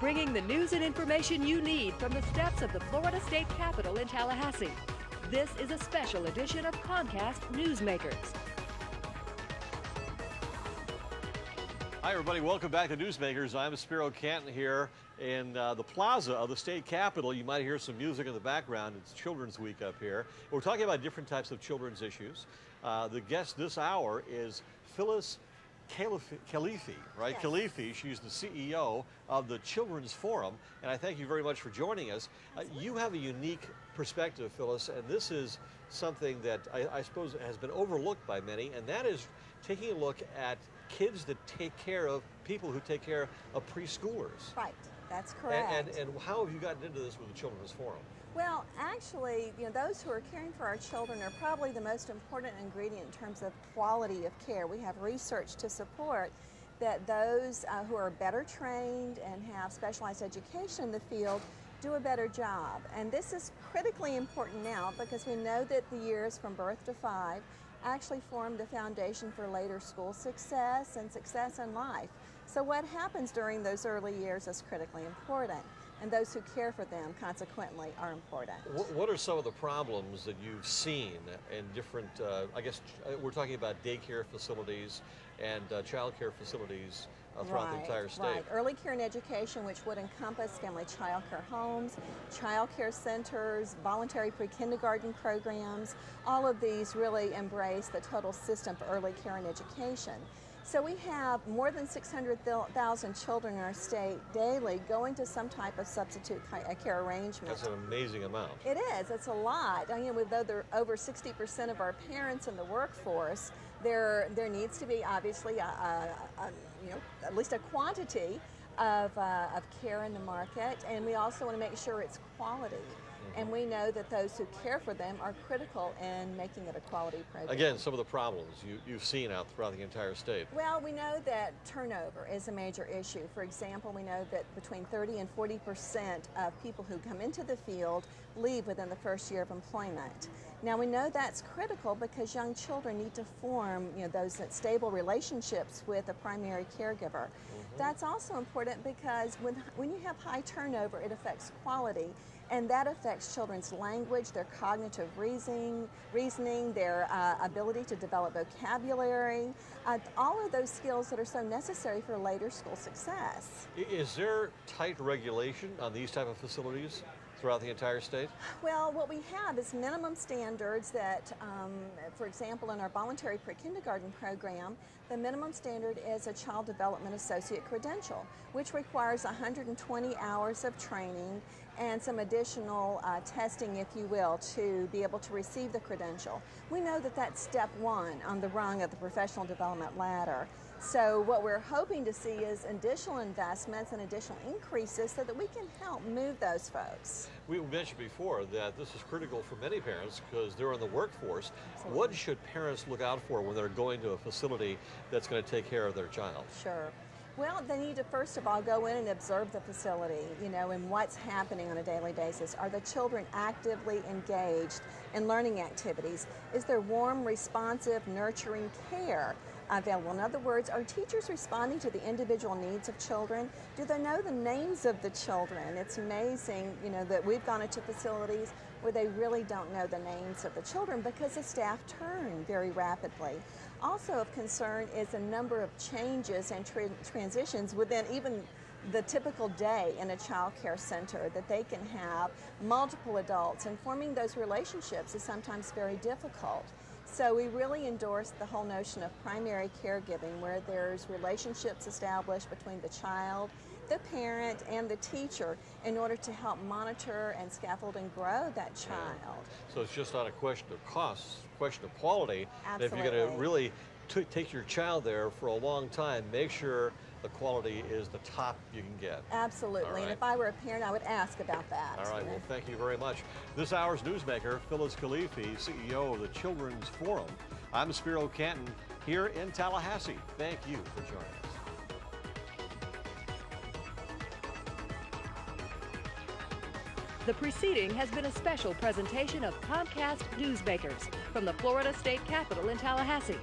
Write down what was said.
bringing the news and information you need from the steps of the Florida State Capitol in Tallahassee. This is a special edition of Comcast Newsmakers. Hi everybody, welcome back to Newsmakers. I'm Spiro Canton here in the plaza of the state capitol. You might hear some music in the background. It's Children's Week up here. We're talking about different types of children's issues. The guest this hour is Phyllis Kalifeh, right? Yes. Kalifeh, she's the CEO of the Children's Forum, and I thank you very much for joining us. You have a unique perspective, Phyllis, and this is something that I suppose has been overlooked by many, and that is taking a look at kids that take care of people who take care of preschoolers. Right, that's correct. And how have you gotten into this with the Children's Forum? Well, actually, those who are caring for our children are probably the most important ingredient in terms of quality of care. We have research to support that those who are better trained and have specialized education in the field do a better job. And this is critically important now because we know that the years from birth to 5 actually form the foundation for later school success and success in life. So what happens during those early years is critically important, and those who care for them consequently are important. What are some of the problems that you've seen in different, I guess we're talking about daycare facilities and child care facilities throughout the entire state? Right. Early care and education, which would encompass family child care homes, child care centers, voluntary pre-kindergarten programs. All of these really embrace the total system for early care and education. So we have more than 600,000 children in our state daily going to some type of substitute care arrangement. That's an amazing amount. It is. It's a lot. Though there are over 60% of our parents in the workforce, there needs to be obviously at least a quantity of care in the market, and we also want to make sure it's quality. And we know that those who care for them are critical in making it a quality program. Again, some of the problems you've seen out throughout the entire state. Well, we know that turnover is a major issue. For example, we know that between 30 and 40% of people who come into the field leave within the first year of employment. Now, we know that's critical because young children need to form those stable relationships with a primary caregiver. That's also important because when you have high turnover, it affects quality. And that affects children's language, their cognitive reasoning, their ability to develop vocabulary, all of those skills that are so necessary for later school success. Is there tight regulation on these type of facilities throughout the entire state? Well, what we have is minimum standards that, for example, in our voluntary pre-kindergarten program, the minimum standard is a Child Development Associate credential, which requires 120 hours of training and some additional testing, if you will, to be able to receive the credential. We know that that's step one on the rung of the professional development ladder. So what we're hoping to see is additional investments and additional increases so that we can help move those folks. We mentioned before that this is critical for many parents because they're in the workforce. Absolutely. What should parents look out for when they're going to a facility that's going to take care of their child? Sure. Well, they need to first of all go in and observe the facility, and what's happening on a daily basis. Are the children actively engaged in learning activities? Is there warm, responsive, nurturing care available? In other words, are teachers responding to the individual needs of children? Do they know the names of the children? It's amazing, that we've gone into facilities where they really don't know the names of the children because the staff turn very rapidly. Also of concern is a number of changes and transitions within even the typical day in a child care center, that they can have multiple adults, and forming those relationships is sometimes very difficult. So we really endorse the whole notion of primary caregiving, where there's relationships established between the child, the parent, and the teacher in order to help monitor and scaffold and grow that child. So it's just not a question of cost, it's a question of quality. Absolutely. And if you're going to really take your child there for a long time, make sure the quality is the top you can get. Absolutely. Right. And if I were a parent, I would ask about that. All right. Well, thank you very much. This hour's newsmaker, Phyllis Kalifeh, CEO of the Children's Forum. I'm Spiro Canton here in Tallahassee. Thank you for joining us. The preceding has been a special presentation of Comcast Newsmakers from the Florida State Capitol in Tallahassee.